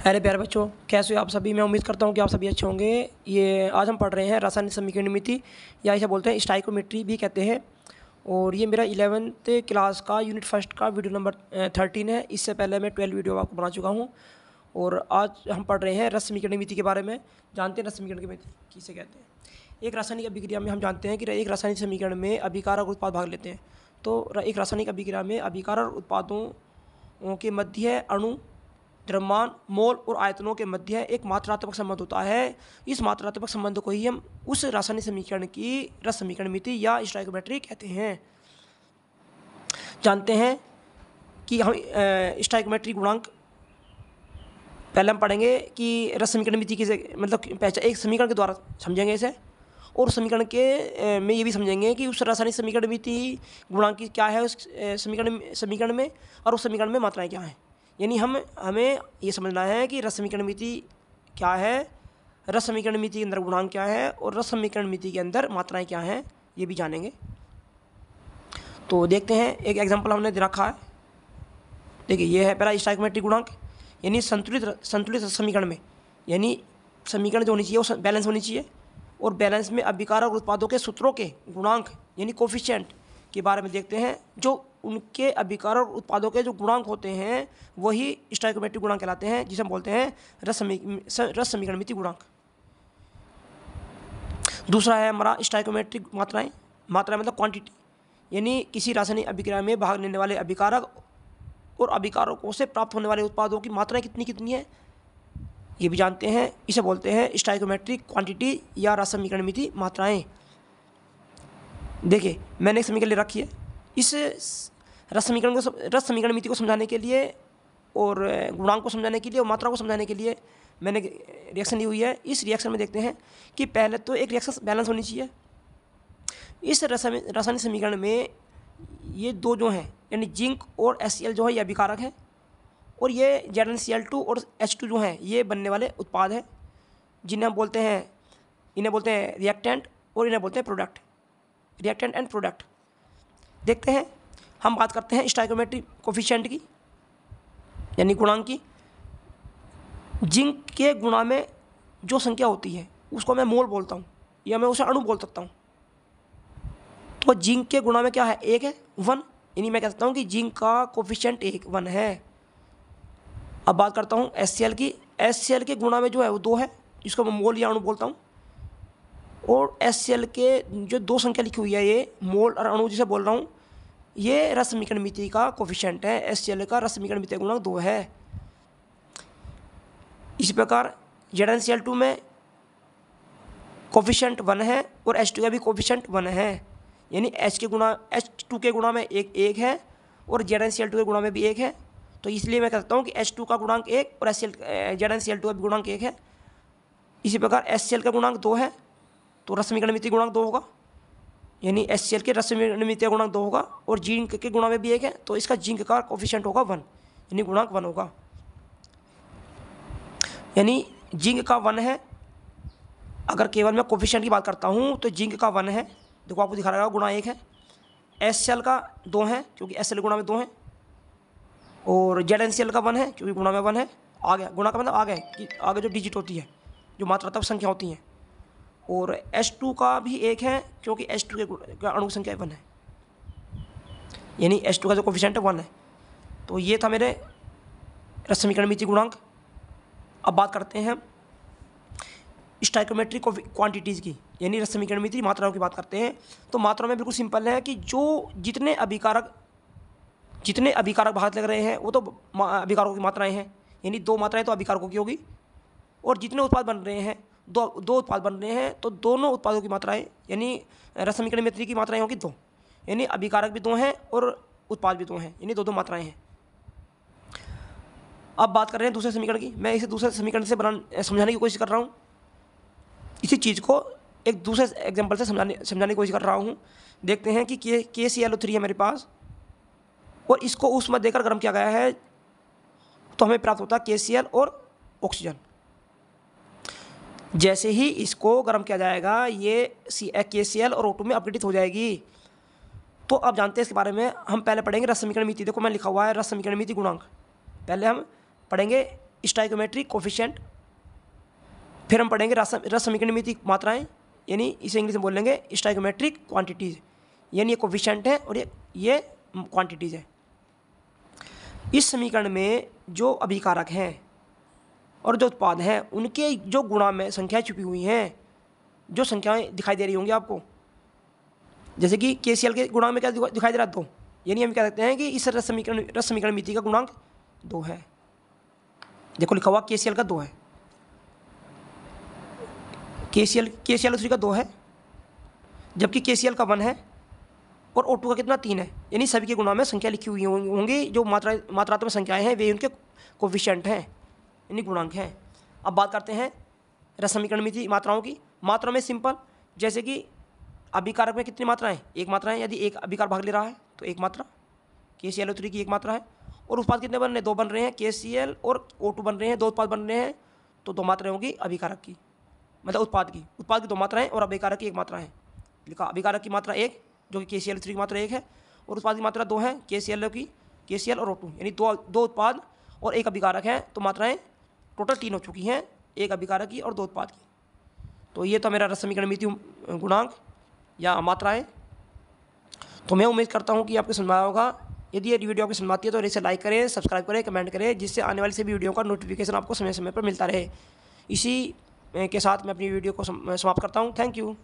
अरे प्यारे बच्चों, कैसे हो आप सभी। मैं उम्मीद करता हूँ कि आप सभी अच्छे होंगे। ये आज हम पढ़ रहे हैं रासायनिक समीकरण मिति, या इसे बोलते हैं स्टाइकोमेट्री भी कहते हैं। और ये मेरा 11th क्लास का यूनिट फर्स्ट का वीडियो नंबर 13 है। इससे पहले मैं 12 वीडियो आपको बना चुका हूँ। और आज हम पढ़ रहे हैं रस समीकरण मिति के बारे में। जानते हैं रस समीकरण की मिति किसे कहते हैं। एक रासायनिक अभिक्रिया में हम जानते हैं कि एक रासायनिक समीकरण में अभिकारक और उत्पाद भाग लेते हैं। तो एक रासायनिक अभिक्रिया में अभिकारक और उत्पादों के मध्य अणु, द्रव्यमान, मोल और आयतनों के मध्य एक मात्रात्मक संबंध होता है। इस मात्रात्मक संबंध को ही हम उस रासायनिक समीकरण की रस समीकरण मिति या स्टोइकोमेट्री कहते हैं। जानते हैं कि हम स्टोइकोमेट्री गुणांक पहले हम पढ़ेंगे कि रस समीकरण मिति किसे मतलब पहचान एक समीकरण के द्वारा समझेंगे इसे, और समीकरण में ये भी समझेंगे कि उस रासायनिक समीकरण मिति गुणांक की क्या है उस समीकरण में, और उस समीकरण में मात्राएं क्या हैं। यानी हमें ये समझना है कि रस समीकरण मिति क्या है, रस समीकरण मिति के अंदर गुणांक क्या है, और रस समीकरण मिति के अंदर मात्राएं क्या हैं, ये भी जानेंगे। तो देखते हैं, एक एग्जांपल हमने दे रखा है। देखिए, ये है पहला स्टोइकोमेट्रिक गुणांक, यानी संतुलित समीकरण में, यानी समीकरण जो होनी चाहिए वो बैलेंस होनी चाहिए, और बैलेंस में अभिकारक उत्पादों के सूत्रों के गुणांक यानी कोफिशिएंट के बारे में देखते हैं। जो उनके अभिकारक उत्पादों के जो गुणांक होते हैं वही स्टोइकोमेट्रिक गुणांक कहलाते हैं, जिसे हम बोलते हैं रस समीकरण मिति गुणांक। दूसरा है हमारा स्टोइकोमेट्रिक मात्राएं मतलब क्वांटिटी, यानी किसी रासायनिक अभिक्रिया में भाग लेने वाले अभिकारक और अभिकारकों से प्राप्त होने वाले उत्पादों की मात्राएं कितनी है, ये भी जानते हैं। इसे बोलते हैं स्टोइकोमेट्रिक क्वांटिटी या रस समीकरण मिति मात्राएं। देखिए, मैंने एक समीकरण ले रखी है। इस रस समीकरण मिति को समझाने के लिए और गुणांक को समझाने के लिए और मात्रा को समझाने के लिए मैंने रिएक्शन ली हुई है। इस रिएक्शन में देखते हैं कि पहले तो एक रिएक्शन बैलेंस होनी चाहिए। इस रासायनिक समीकरण में ये दो जो हैं, यानी जिंक और HCl जो है ये अभिकारक है, और ये ZnCl2 और H2 जो हैं ये बनने वाले उत्पाद हैं, इन्हें बोलते हैं रिएक्टेंट और इन्हें बोलते हैं प्रोडक्ट, रिएक्टेंट एंड प्रोडक्ट। देखते हैं, हम बात करते हैं स्टोइकोमेट्रिक कोफिशिएंट की, यानी गुणांक की। जिंक के गुणा में जो संख्या होती है उसको मैं मोल बोलता हूँ, या मैं उसे अणु बोल सकता हूँ। तो जिंक के गुणा में क्या है, 1 है, 1, यानी मैं कह सकता हूँ कि जिंक का कोफिशिएंट 1 है। अब बात करता हूँ HCl की। HCl के गुणा में जो है वो 2 है, जिसको मैं मोल या अणु बोलता हूँ। और HCl के जो दो संख्या लिखी हुई है, ये मोल और अणु जिसे बोल रहा हूँ, ये रस समीकरण मिति का कोफिशिएंट है। HCl का रस समीकरण मिति गुणांक 2 है। इसी प्रकार ZnCl2 में कोफिशिएंट 1 है और H2 का भी कोफिशिएंट 1 है, यानी H2 के गुणा में 1 है और ZnCl2 के गुणा में भी 1 है। तो इसलिए मैं कहता हूँ कि H2 का गुणांक 1 और ZnCl2 का भी गुणांक 1 है। इसी प्रकार HCl का गुणांक 2 है, तो रस समीकरण मिति गुणांक 2 होगा, यानी HCl के रस समीकरण मिति गुणांक 2 होगा। और जिंक के गुणा में भी 1 है, तो इसका जिंक का कोफिशिएंट होगा 1, यानी गुणांक 1 होगा। यानी जिंक का 1 है। अगर केवल मैं कोफिशिएंट की बात करता हूँ तो जिंक का 1 है, देखो आपको दिखा रहेगा, गुणा 1 है। HCl का 2 है, क्योंकि HCl गुणा में 2 है। और ZnCl का 1 है, क्योंकि गुणा में 1 है। आ गया, गुणा का मतलब आ गया कि आगे जो डिजिट होती है, जो मात्रात्मक संख्या होती हैं। और H2 का भी 1 है, क्योंकि H2 के अणु संख्या 1 है, यानी H2 का जो कोफिशिएंट है 1 है। तो ये था मेरे रस समीकरण मिति गुणांक। अब बात करते हैं स्टोइकोमेट्रिक क्वांटिटीज़ की, यानी रस समीकरण मिति मात्राओं की बात करते हैं। तो मात्रा में बिल्कुल सिंपल है कि जो जितने अभिकारक भाग लग रहे हैं वो तो अभिकारकों की मात्राएं हैं, यानी 2 मात्राएं तो अभिकारकों की होगी। और जितने उत्पाद बन रहे हैं, दो उत्पाद बन रहे हैं, तो दोनों उत्पादों की मात्राएं, यानी रस समीकरण मिति की मात्राएं होगी 2, यानी अभिकारक भी 2 हैं और उत्पाद भी 2 हैं, यानी 2 मात्राएं हैं। अब बात कर रहे हैं दूसरे समीकरण की। मैं इसे दूसरे समीकरण से समझाने की कोशिश कर रहा हूँ। इसी चीज़ को एक दूसरे एग्जाम्पल से समझाने की कोशिश कर रहा हूँ। देखते हैं कि KClO3 है मेरे पास, और इसको ऊष्मा देकर गर्म किया गया है, तो हमें प्राप्त होता है KCl और ऑक्सीजन। जैसे ही इसको गर्म किया जाएगा, ये KCl और O2 में अपघटित हो जाएगी। तो अब जानते हैं इसके बारे में। हम पहले पढ़ेंगे रस समीकरण मिति। देखो मैं लिखा हुआ है रस समीकरण मिति गुणांक। पहले हम पढ़ेंगे स्टाइकोमेट्रिक कोफिशिएंट, फिर हम पढ़ेंगे रस समीकरण मात्राएं, यानी इसे इंग्लिश में बोल लेंगे स्टाइकोमेट्रिक क्वांटिटीज़, यानी ये कोफिशिएंट है और ये क्वांटिटीज़ है। इस समीकरण में जो अभिकारक हैं और जो उत्पाद हैं उनके जो गुणा में संख्याएं छुपी हुई हैं, जो संख्याएं दिखाई दे रही होंगी आपको, जैसे कि KCl के गुणांक में क्या दिखाई दे रहा है 2, यानी हम कह सकते हैं कि इस रस समीकरण मिति का गुणांक 2 है। देखो लिखा हुआ KCl का 2 है, KCl3 का 2 है, जबकि KCl का 1 है और O2 का कितना 3 है, यानी सभी के गुणा में संख्या लिखी हुई होंगी, जो मात्रात्मक संख्याएं हैं वे उनके कोफिशिएंट हैं, यानी गुणांक हैं। अब बात करते हैं रस समीकरण मिति मात्राओं की। मात्रा में सिंपल, जैसे कि अभिकारक में कितनी मात्राएं, एक मात्रा है, यदि एक अभिकार भाग ले रहा है तो एक मात्रा, KClO3 की एक मात्रा है। और उत्पाद कितने बन रहे हैं, 2 बन रहे हैं, KCl और O2 बन रहे हैं, 2 उत्पाद बन रहे हैं, तो 2 मात्राएं होंगी अभिकारक की, मतलब उत्पाद की 2 मात्राएं और अभिकारक की 1 मात्रा है। लिखा अभिकारक की मात्रा 1 जो कि KClO3 की मात्रा 1 है, और उत्पाद की मात्रा 2 है, KCl और O2, यानी 2 उत्पाद और 1 अभिकारक है, तो मात्राएं टोटल 3 हो चुकी हैं, 1 अभिकारक की और 2 उत्पाद की। तो ये तो मेरा रस समीकरण मिति गुणांक या मात्राएं। तो मैं उम्मीद करता हूँ कि आपको समझ आया होगा। यदि ये वीडियो आपको समझ आती है तो इसे लाइक करें, सब्सक्राइब करें, कमेंट करें, जिससे आने वाली सभी वीडियो का नोटिफिकेशन आपको समय समय पर मिलता रहे। इसी के साथ मैं अपनी वीडियो को समाप्त करता हूँ। Thank you.